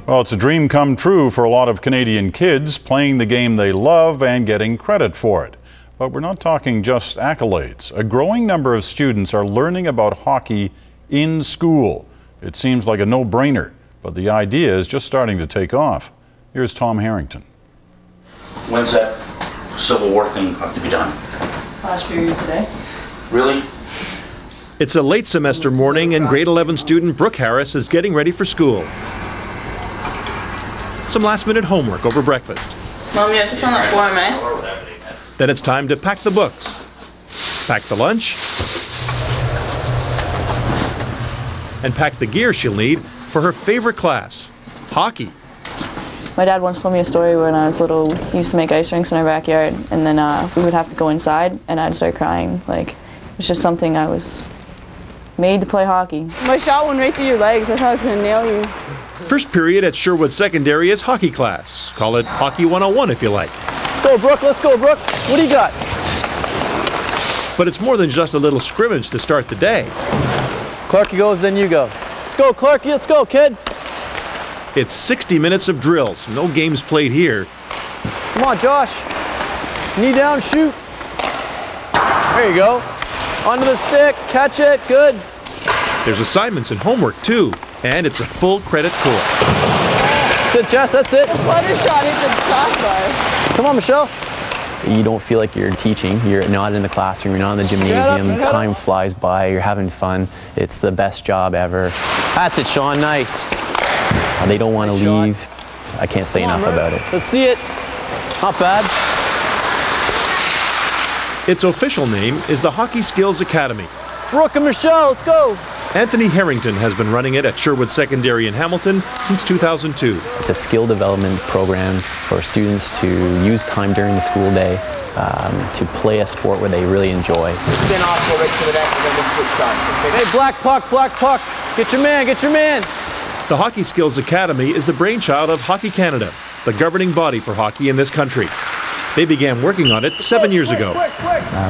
Well, it's a dream come true for a lot of Canadian kids, playing the game they love and getting credit for it. But we're not talking just accolades. A growing number of students are learning about hockey in school. It seems like a no-brainer, but the idea is just starting to take off. Here's Tom Harrington. When's that Civil War thing have to be done? Last period today. Really? It's a late semester morning and grade 11 student Brooke Harris is getting ready for school. Some last-minute homework over breakfast. Mom, you're just on the form, eh? Then it's time to pack the books, pack the lunch, and pack the gear she'll need for her favorite class, hockey. My dad once told me a story when I was little. He used to make ice rinks in our backyard, and then we would have to go inside, and I'd start crying. Like, it's just something I was made to play hockey. My shot went right through your legs. I thought I was going to nail you. First period at Sherwood Secondary is hockey class. Call it Hockey 101 if you like. Let's go, Brooke. Let's go, Brooke. What do you got? But it's more than just a little scrimmage to start the day. Clarky goes, then you go. Let's go, Clarky. Let's go, kid. It's 60 minutes of drills. No games played here. Come on, Josh. Knee down, shoot. There you go. Onto the stick. Catch it. Good. There's assignments and homework, too. And it's a full credit course. That's it, Jess. That's it. The flutter shot hit the crossbar. Come on, Michelle. You don't feel like you're teaching. You're not in the classroom. You're not in the gymnasium. Time flies by. You're having fun. It's the best job ever. That's it, Sean. Nice. They don't want to leave. I can't say enough about it. Let's see it. Not bad. Its official name is the Hockey Skills Academy. Brooke and Michelle, let's go. Anthony Harrington has been running it at Sherwood Secondary in Hamilton since 2002. It's a skill development program for students to use time during the school day to play a sport where they really enjoy. Spin off, go right to the net, and then we switch sides. Okay? Hey, black puck, black puck. Get your man, get your man. The Hockey Skills Academy is the brainchild of Hockey Canada, the governing body for hockey in this country. They began working on it 7 years ago.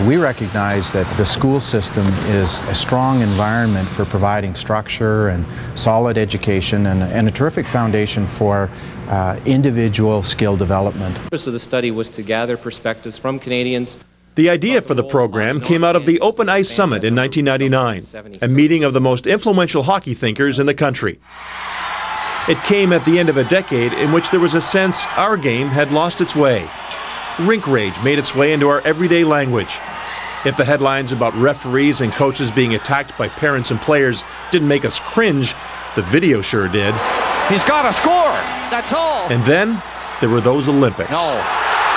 We recognize that the school system is a strong environment for providing structure and solid education and a terrific foundation for individual skill development. The purpose of the study was to gather perspectives from Canadians. The idea for the program came out of the Open Ice Summit in 1999, a meeting of the most influential hockey thinkers in the country. It came at the end of a decade in which there was a sense our game had lost its way. Rink rage made its way into our everyday language. If the headlines about referees and coaches being attacked by parents and players didn't make us cringe, the video sure did. He's got to score, that's all. And then there were those Olympics. No,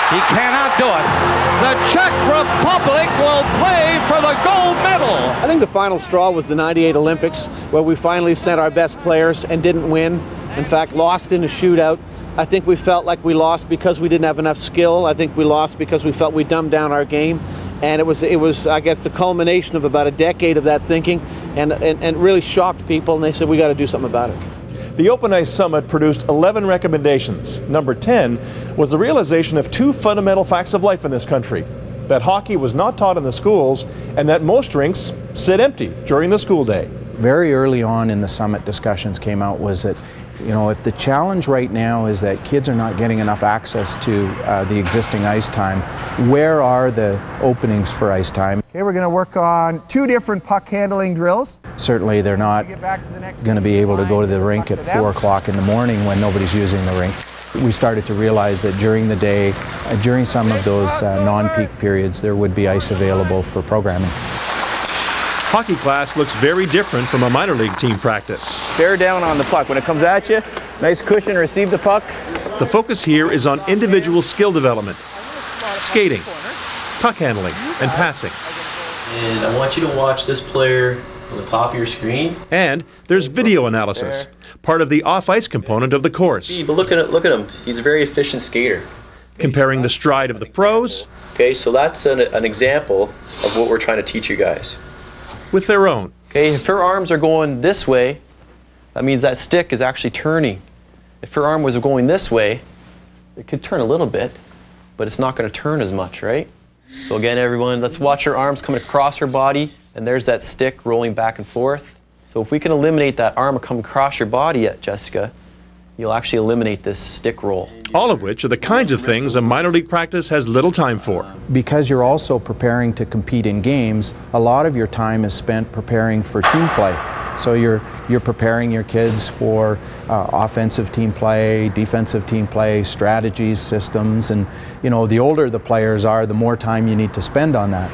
he cannot do it. The Czech Republic will play for the gold medal. I think the final straw was the '98 Olympics, where we finally sent our best players and didn't win. In fact, lost in a shootout. I think we felt like we lost because we didn't have enough skill. I think we lost because we felt we dumbed down our game. And it was I guess, the culmination of about a decade of that thinking, and really shocked people, and they said, we got to do something about it. The Open Ice Summit produced 11 recommendations. Number 10 was the realization of two fundamental facts of life in this country: that hockey was not taught in the schools, and that most rinks sit empty during the school day. Very early on in the summit discussions came out was that, you know, if the challenge right now is that kids are not getting enough access to the existing ice time, where are the openings for ice time? Okay, we're going to work on 2 different puck handling drills. Certainly they're not going to be able to go to the rink at 4 o'clock in the morning when nobody's using the rink. We started to realize that during the day, during some of those non-peak periods, there would be ice available for programming. Hockey class looks very different from a minor league team practice. Bear down on the puck. When it comes at you, nice cushion, receive the puck. The focus here is on individual skill development, skating, puck handling, and passing. And I want you to watch this player on the top of your screen. And there's video analysis, part of the off-ice component of the course. But look at him. He's a very efficient skater. Comparing the stride of the pros. Okay, so that's an example of what we're trying to teach you guys. With their own. Okay, if her arms are going this way, that means that stick is actually turning. If her arm was going this way, it could turn a little bit, but it's not going to turn as much, right? So again, everyone, let's watch her arms coming across her body, and there's that stick rolling back and forth. So if we can eliminate that arm coming across your body, Jessica, you'll actually eliminate this stick roll. All of which are the kinds of things a minor league practice has little time for. Because you're also preparing to compete in games, a lot of your time is spent preparing for team play. So you're preparing your kids for offensive team play, defensive team play, strategies, systems, and you know, the older the players are, the more time you need to spend on that.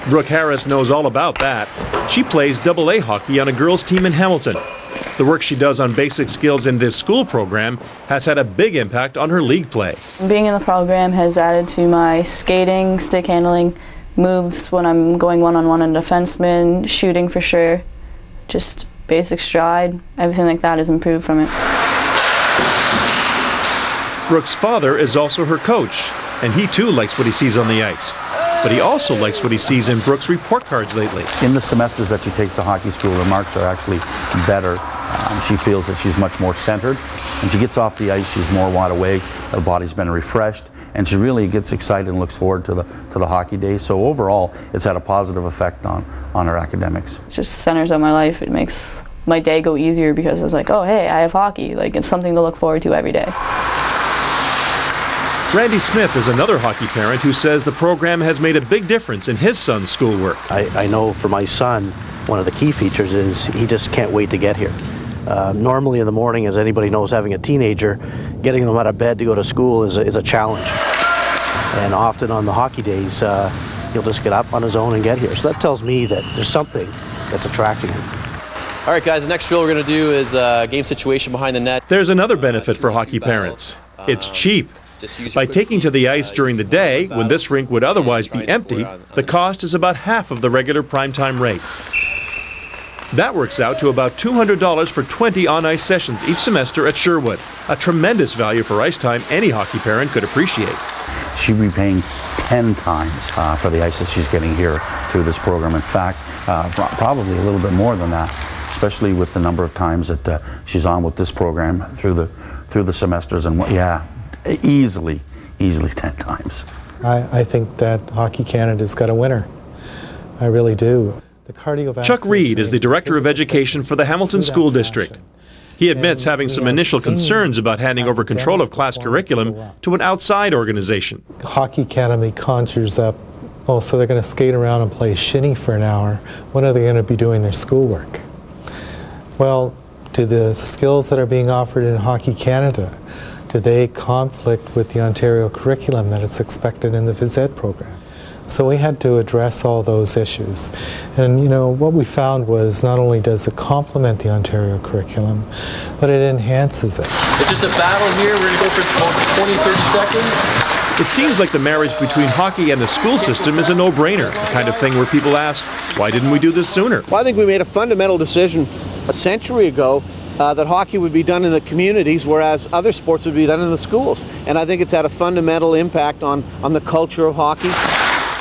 Brooke Harris knows all about that. She plays AA hockey on a girls' team in Hamilton. The work she does on basic skills in this school program has had a big impact on her league play. Being in the program has added to my skating, stick handling, moves when I'm going one-on-one on defenseman, shooting for sure, just basic stride, everything like that has improved from it. Brooke's father is also her coach, and he too likes what he sees on the ice. But he also likes what he sees in Brooke's report cards lately. In the semesters that she takes to hockey school, her marks are actually better. She feels that she's much more centered. When she gets off the ice, she's more wide awake, her body's been refreshed, and she really gets excited and looks forward to the hockey day. So overall, it's had a positive effect on her academics. It just centers out my life. It makes my day go easier because it's like, oh hey, I have hockey. Like, it's something to look forward to every day. Randy Smith is another hockey parent who says the program has made a big difference in his son's schoolwork. I know for my son, one of the key features is he just can't wait to get here. Normally in the morning, as anybody knows, having a teenager, getting them out of bed to go to school is a challenge. And often on the hockey days, he'll just get up on his own and get here. So that tells me that there's something that's attracting him. All right, guys, the next drill we're going to do is game situation behind the net. There's another benefit for hockey parents. It's cheap. By taking to the ice during the day, when this rink would otherwise be empty, the cost is about half of the regular primetime rate. That works out to about $200 for 20 on-ice sessions each semester at Sherwood, a tremendous value for ice time any hockey parent could appreciate. She'd be paying 10 times for the ice that she's getting here through this program. In fact, probably a little bit more than that, especially with the number of times that she's on with this program through the semesters. And yeah, easily 10 times. I think that Hockey Canada's got a winner. I really do. Chuck Reed is the Director of Education for the Hamilton School District. He admits having some initial concerns about handing over control of class curriculum to an outside organization. Hockey Academy conjures up, oh, so they're going to skate around and play shinny for an hour. When are they going to be doing their schoolwork? Well, do the skills that are being offered in Hockey Canada, do they conflict with the Ontario curriculum that is expected in the phys ed program? So we had to address all those issues. And you know, what we found was not only does it complement the Ontario curriculum, but it enhances it. It's just a battle here. We're going to go for 20, 30 seconds. It seems like the marriage between hockey and the school system is a no-brainer, the kind of thing where people ask, why didn't we do this sooner? Well, I think we made a fundamental decision a century ago that hockey would be done in the communities, whereas other sports would be done in the schools. And I think it's had a fundamental impact on the culture of hockey.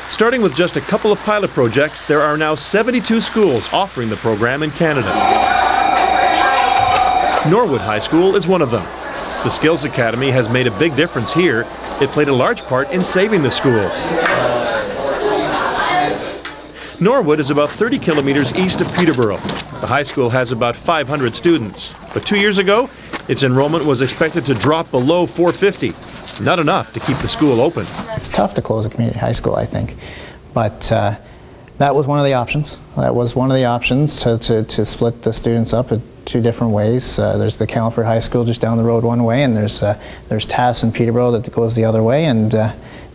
Starting with just a couple of pilot projects, there are now 72 schools offering the program in Canada. Norwood High School is one of them. The Skills Academy has made a big difference here. It played a large part in saving the school. Norwood is about 30 kilometers east of Peterborough. The high school has about 500 students. But 2 years ago, its enrollment was expected to drop below 450. Not enough to keep the school open. It's tough to close a community high school, I think. But that was one of the options. That was one of the options to split the students up in two different ways. There's the Calford High School just down the road one way, and there's TAS in Peterborough that goes the other way. And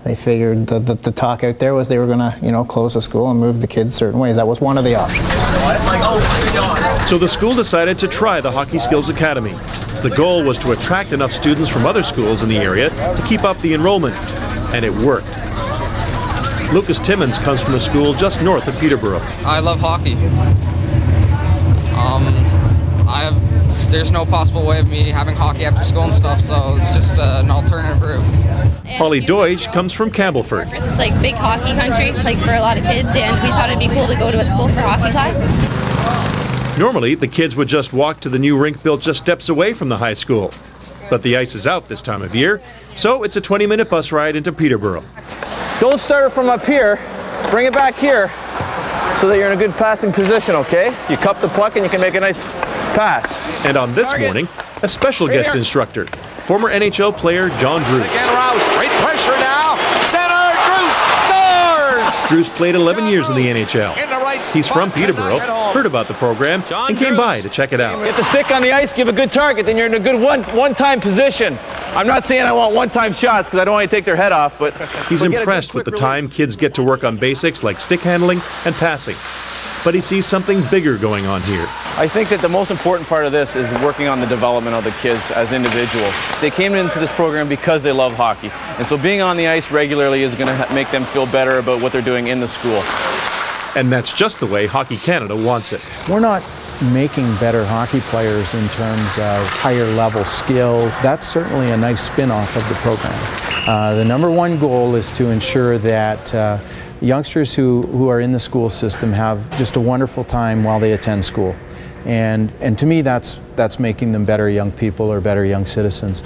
they figured the talk out there was they were going to, close the school and move the kids certain ways. That was one of the options. So the school decided to try the Hockey Skills Academy. The goal was to attract enough students from other schools in the area to keep up the enrollment, and it worked. Lucas Timmons comes from a school just north of Peterborough. I love hockey. There's no possible way of me having hockey after school and stuff, so it's just an alternative route. Holly Deutsch comes from Campbellford. It's like big hockey country, like for a lot of kids, and we thought it'd be cool to go to a school for hockey class. Normally, the kids would just walk to the new rink built just steps away from the high school. But the ice is out this time of year, so it's a 20-minute bus ride into Peterborough. Don't start it from up here, bring it back here, so that you're in a good passing position, okay? You cup the puck and you can make a nice pass. And on this morning, a special guest instructor, former NHL player John Drews. Again, Rouse, great pressure now. Center, Drews scores! Drews played 11 years in the NHL. He's from Peterborough, heard about the program, and came by to check it out. Get the stick on the ice, give a good target, then you're in a good one-time position. I'm not saying I want one-time shots because I don't want to take their head off, but he's impressed with the time kids get to work on basics like stick handling and passing. But he sees something bigger going on here. I think that the most important part of this is working on the development of the kids as individuals. They came into this program because they love hockey, and so being on the ice regularly is going to make them feel better about what they're doing in the school. And that's just the way Hockey Canada wants it. We're not making better hockey players in terms of higher level skill. That's certainly a nice spin-off of the program. The number one goal is to ensure that youngsters who are in the school system have just a wonderful time while they attend school. And to me, that's making them better young people or better young citizens.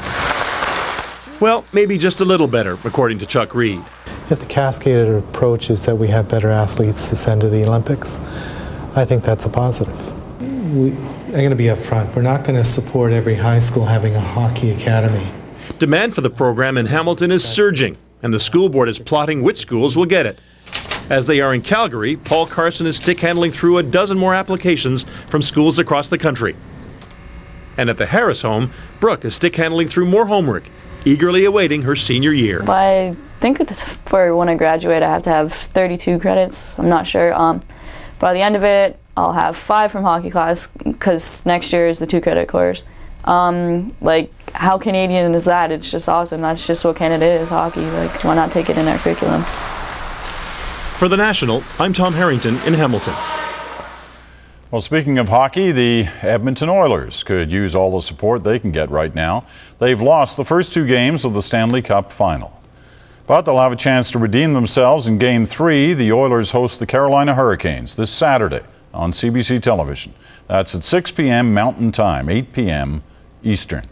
Well, maybe just a little better, according to Chuck Reed. If the cascaded approach is that we have better athletes to send to the Olympics, I think that's a positive. I'm going to be upfront. We're not going to support every high school having a hockey academy. Demand for the program in Hamilton is surging, and the school board is plotting which schools will get it. As they are in Calgary, Paul Carson is stick handling through a dozen more applications from schools across the country. And at the Harris home, Brooke is stick handling through more homework, eagerly awaiting her senior year. I think for when I graduate, I have to have 32 credits. I'm not sure. By the end of it, I'll have 5 from hockey class because next year is the 2-credit course. Like, how Canadian is that? It's just awesome. That's just what Canada is, hockey. Like, why not take it in our curriculum? For The National, I'm Tom Harrington in Hamilton. Well, speaking of hockey, the Edmonton Oilers could use all the support they can get right now. They've lost the first 2 games of the Stanley Cup final. But they'll have a chance to redeem themselves in Game 3. The Oilers host the Carolina Hurricanes this Saturday on CBC television. That's at 6 p.m. Mountain Time, 8 p.m. Eastern.